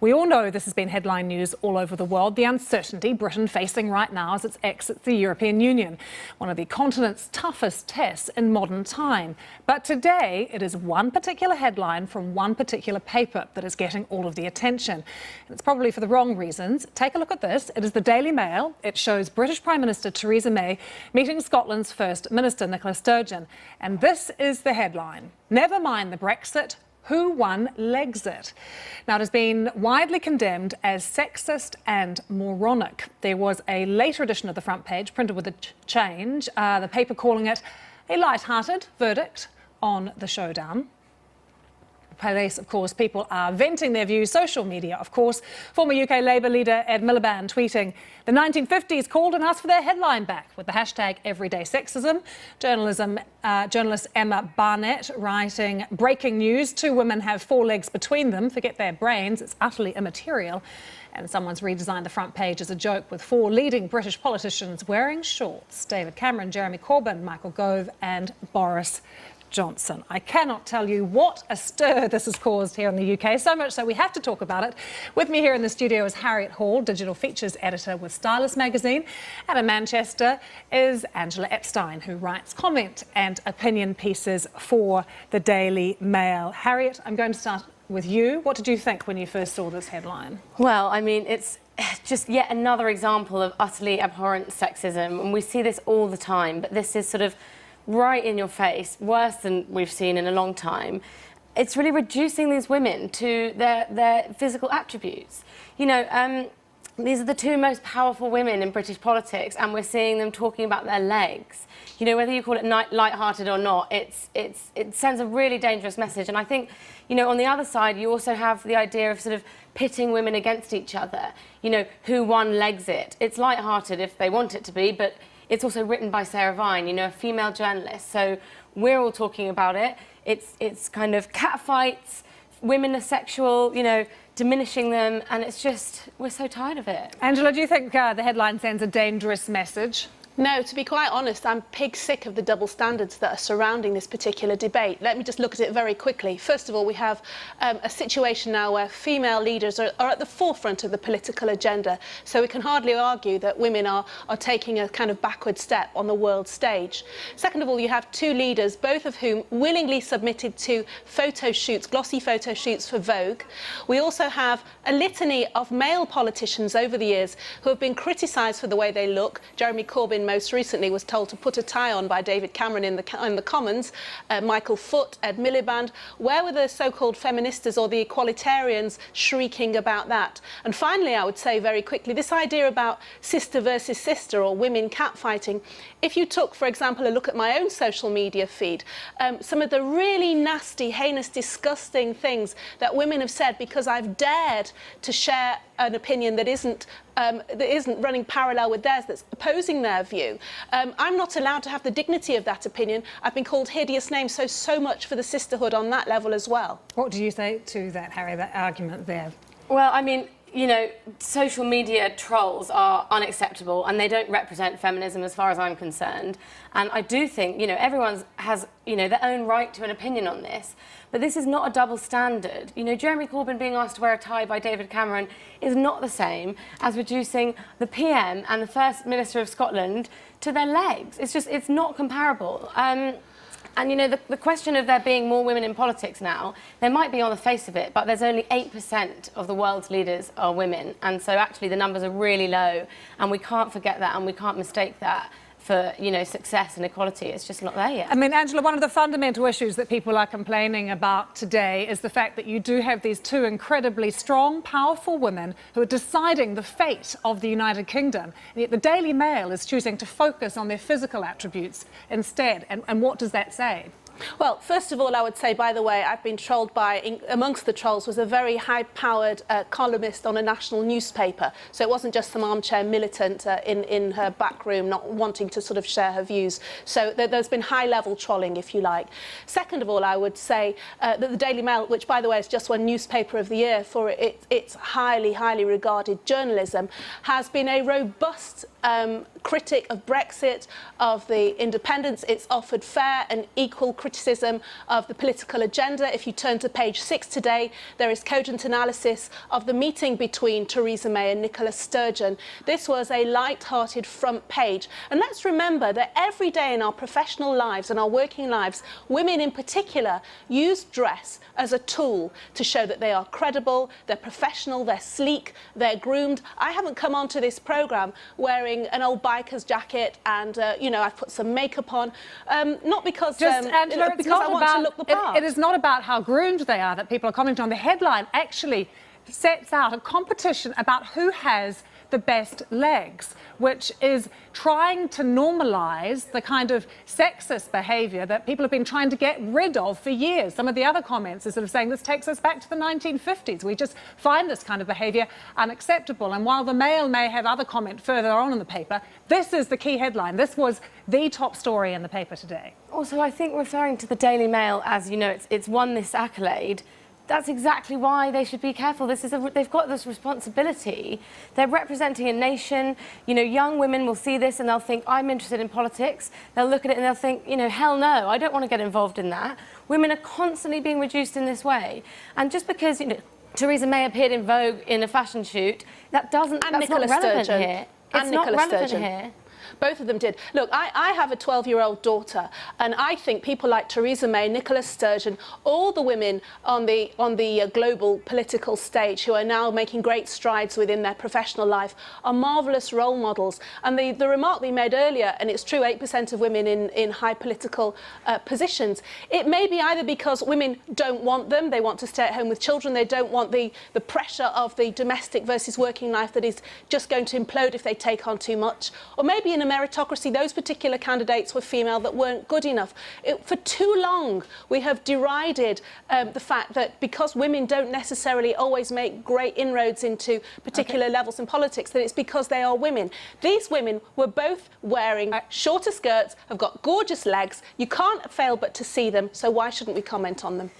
We all know this has been headline news all over the world, the uncertainty Britain facing right now as it exits the European Union, one of the continent's toughest tests in modern time. But today, it is one particular headline from one particular paper that is getting all of the attention. And it's probably for the wrong reasons. Take a look at this. It is the Daily Mail. It shows British Prime Minister Theresa May meeting Scotland's First Minister Nicola Sturgeon. And this is the headline. Never mind the Brexit. Who won Legsit? Now, it has been widely condemned as sexist and moronic. There was a later edition of the front page printed with a change, the paper calling it a light-hearted verdict on the showdown. Place, of course, people are venting their views. Social media, of course. Former UK Labour leader Ed Miliband tweeting, the 1950s called and asked for their headline back with the hashtag everyday sexism. Journalist Emma Barnett writing, breaking news, 2 women have 4 legs between them. Forget their brains, it's utterly immaterial. And someone's redesigned the front page as a joke with 4 leading British politicians wearing shorts. David Cameron, Jeremy Corbyn, Michael Gove and Boris Johnson. I cannot tell you what a stir this has caused here in the UK, so much so we have to talk about it. With me here in the studio is Harriet Hall, digital features editor with Stylist magazine, and in Manchester is Angela Epstein, who writes comment and opinion pieces for the Daily Mail. Harriet, I'm going to start with you. What did you think when you first saw this headline? Well, I mean, it's just yet another example of utterly abhorrent sexism, and we see this all the time, but this is sort of right in your face, worse than we've seen in a long time. It's really reducing these women to their physical attributes. You know, these are the 2 most powerful women in British politics, and we're seeing them talking about their legs. You know, whether you call it light-hearted or not, it sends a really dangerous message. And I think, you know, on the other side, you also have the idea of sort of pitting women against each other. You know, who won Legsit? It's light-hearted if they want it to be, but it's also written by Sarah Vine, you know, a female journalist. So we're all talking about it. It's kind of catfights, women are sexual, you know, diminishing them, and it's just, we're so tired of it. Angela, do you think the headline sends a dangerous message? No, to be quite honest, I'm pig sick of the double standards that are surrounding this particular debate. Let me just look at it very quickly. First of all, we have a situation now where female leaders are at the forefront of the political agenda. So we can hardly argue that women are taking a kind of backward step on the world stage. Second of all, you have 2 leaders, both of whom willingly submitted to photo shoots, glossy photo shoots for Vogue. We also have a litany of male politicians over the years who have been criticised for the way they look. Jeremy Corbyn most recently was told to put a tie on by David Cameron in the Commons, Michael Foot, Ed Miliband. Where were the so-called feministas or the equalitarians shrieking about that? And finally, I would say very quickly, this idea about sister versus sister or women catfighting. If you took, for example, a look at my own social media feed, some of the really nasty, heinous, disgusting things that women have said because I've dared to share an opinion that isn't running parallel with theirs, that's opposing their view. I'm not allowed to have the dignity of that opinion. I've been called hideous names, so much for the sisterhood on that level as well. What do you say to that, Harry, that argument there? Well, I mean, you know, social media trolls are unacceptable and they don't represent feminism as far as I'm concerned. And I do think, you know, everyone has, you know, their own right to an opinion on this. But this is not a double standard. You know, Jeremy Corbyn being asked to wear a tie by David Cameron is not the same as reducing the PM and the First Minister of Scotland to their legs. It's just, it's not comparable. And, you know, the question of there being more women in politics now, there might be on the face of it, but there's only 8% of the world's leaders are women. And so actually the numbers are really low, and we can't forget that, and we can't mistake that for, you know, success and equality. It's just not there yet. I mean, Angela, one of the fundamental issues that people are complaining about today is the fact that you do have these 2 incredibly strong, powerful women who are deciding the fate of the United Kingdom. And yet the Daily Mail is choosing to focus on their physical attributes instead. And what does that say? Well, first of all, I would say, by the way, I've been trolled by, amongst the trolls was a very high-powered columnist on a national newspaper. So it wasn't just some armchair militant in her back room not wanting to sort of share her views. So there's been high-level trolling, if you like. Second of all, I would say that the Daily Mail, which, by the way, is just won Newspaper of the Year for its highly, highly regarded journalism, has been a robust critic of Brexit, of the independence. It's offered fair and equal criticism of the political agenda. If you turn to page 6 today, there is cogent analysis of the meeting between Theresa May and Nicola Sturgeon. This was a light-hearted front page. And let's remember that every day in our professional lives and our working lives, women in particular use dress as a tool to show that they are credible, they're professional, they're sleek, they're groomed. I haven't come onto this programme wearing an old biker's jacket and, I've put some makeup on, not because, Angela, because I want to look the part. It is not about how groomed they are that people are commenting on. The headline actually sets out a competition about who has the best legs, which is trying to normalise the kind of sexist behaviour that people have been trying to get rid of for years. Some of the other comments are sort of saying this takes us back to the 1950s. We just find this kind of behaviour unacceptable. And while the Mail may have other comment further on in the paper, this is the key headline. This was the top story in the paper today. Also, I think referring to the Daily Mail as, it's won this accolade, that's exactly why they should be careful. They've got this responsibility. They're representing a nation. Young women will see this and they'll think, I'm interested in politics. They'll look at it and they'll think, hell no, I don't want to get involved in that. Women are constantly being reduced in this way. And just because, Theresa May appeared in Vogue in a fashion shoot, that's not relevant here. It's not relevant here. Both of them did. Look, I have a 12-year-old daughter, and I think people like Theresa May, Nicola Sturgeon, all the women on the global political stage who are now making great strides within their professional life are marvellous role models. And the remark we made earlier, and it's true, 8% of women in high political positions, it may be either because women don't want them, they want to stay at home with children, they don't want the pressure of the domestic versus working life that is just going to implode if they take on too much, or maybe in a meritocracy, those particular candidates were female that weren't good enough. For too long, we have derided the fact that because women don't necessarily always make great inroads into particular levels in politics, that it's because they are women. These women were both wearing shorter skirts, have got gorgeous legs. You can't fail but to see them, so why shouldn't we comment on them?